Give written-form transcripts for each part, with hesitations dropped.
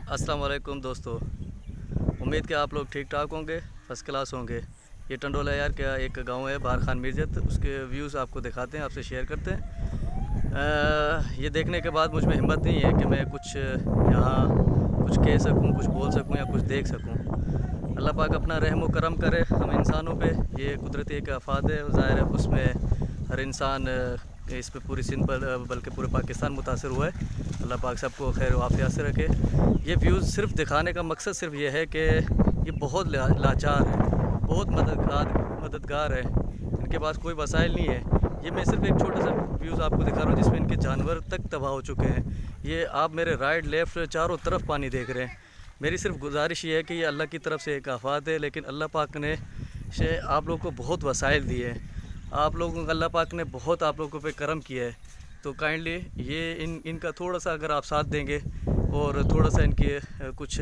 अस्सलाम वालेकुम दोस्तों, उम्मीद कि आप लोग ठीक ठाक होंगे, फर्स्ट क्लास होंगे। ये टंडोला यार का एक गांव है बाहर खान मिर्जत, उसके व्यूज़ आपको दिखाते हैं, आपसे शेयर करते हैं। ये देखने के बाद मुझ में हिम्मत नहीं है कि मैं कुछ यहाँ कुछ कह सकूँ, कुछ बोल सकूँ या कुछ देख सकूँ। अल्लाह पाक अपना रहम व करम करे हम इंसानों पे। ये कुदरती एक आफत है, ज़ाहिर है उसमें हर इंसान इस पे पूरी सिंध बल्कि पूरे पाकिस्तान मुतासर हुआ है। अल्लाह पाक सबको खैर व आफियत से रखे। ये व्यूज़ सिर्फ दिखाने का मकसद सिर्फ ये है कि ये बहुत लाचार है, बहुत मददगार है, इनके पास कोई वसाइल नहीं है। ये मैं सिर्फ एक छोटा सा व्यूज़ आपको दिखा रहा हूँ जिसमें इनके जानवर तक तबाह हो चुके हैं। ये आप मेरे राइट लेफ़्ट चारों तरफ पानी देख रहे हैं। मेरी सिर्फ गुजारिश ये है कि ये अल्लाह की तरफ से एक आफत है, लेकिन अल्लाह पाक ने आप लोगों को बहुत वसाइल दिए हैं। आप लोगों को अल्लाह पाक ने बहुत आप लोगों पे करम किया है, तो काइंडली ये इनका थोड़ा सा अगर आप साथ देंगे और थोड़ा सा इनके कुछ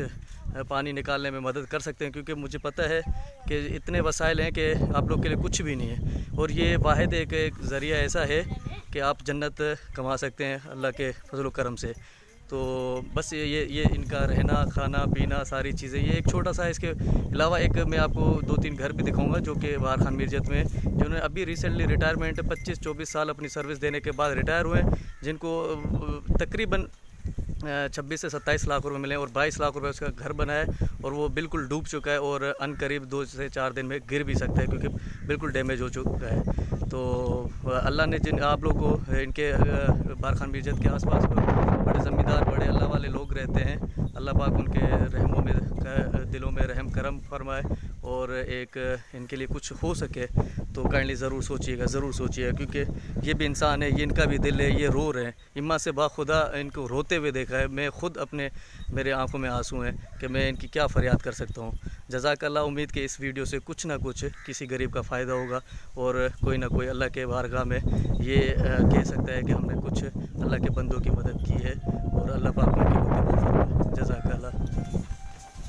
पानी निकालने में मदद कर सकते हैं, क्योंकि मुझे पता है कि इतने वसाइल हैं कि आप लोग के लिए कुछ भी नहीं है। और ये वाहिद एक ज़रिया ऐसा है कि आप जन्नत कमा सकते हैं अल्लाह के फजल व करम से। तो बस ये इनका रहना खाना पीना सारी चीज़ें, ये एक छोटा सा। इसके अलावा एक मैं आपको 2-3 घर भी दिखाऊंगा जो कि बाहर खान मिर्जत में, जिन्होंने अभी रिसेंटली रिटायरमेंट 25-24 साल अपनी सर्विस देने के बाद रिटायर हुए, जिनको तकरीबन 26 से 27 लाख रुपए मिले और 22 लाख रुपए उसका घर बना है, और वो बिल्कुल डूब चुका है और अनकरीब 2 से 4 दिन में गिर भी सकता है क्योंकि बिल्कुल डैमेज हो चुका है। तो अल्लाह ने जिन आप लोग को इनके बाहर खान मिर्जत के आसपास बड़े ज़मींदार बड़े अल्लाह वाले लोग रहते हैं, अल्लाह पाक उनके रहमों में दिलों में रहम करम फरमाए और एक इनके लिए कुछ हो सके तो काइंडली ज़रूर सोचिएगा, क्योंकि ये भी इंसान है, ये इनका भी दिल है, ये रो रहे हैं। इम्मा से बाखुदा इनको रोते हुए देखा है, मैं ख़ुद मेरे आंखों में आंसू हैं कि मैं इनकी क्या फ़रियाद कर सकता हूँ। जज़ाकल्लाह। उम्मीद कि इस वीडियो से कुछ ना कुछ किसी गरीब का फ़ायदा होगा और कोई ना कोई अल्लाह के बारगाह में ये कह सकता है कि हमने कुछ अल्लाह के बंदों की मदद की है और अल्लाह पाक उनकी मदद फरमाए। जज़ाकल्लाह।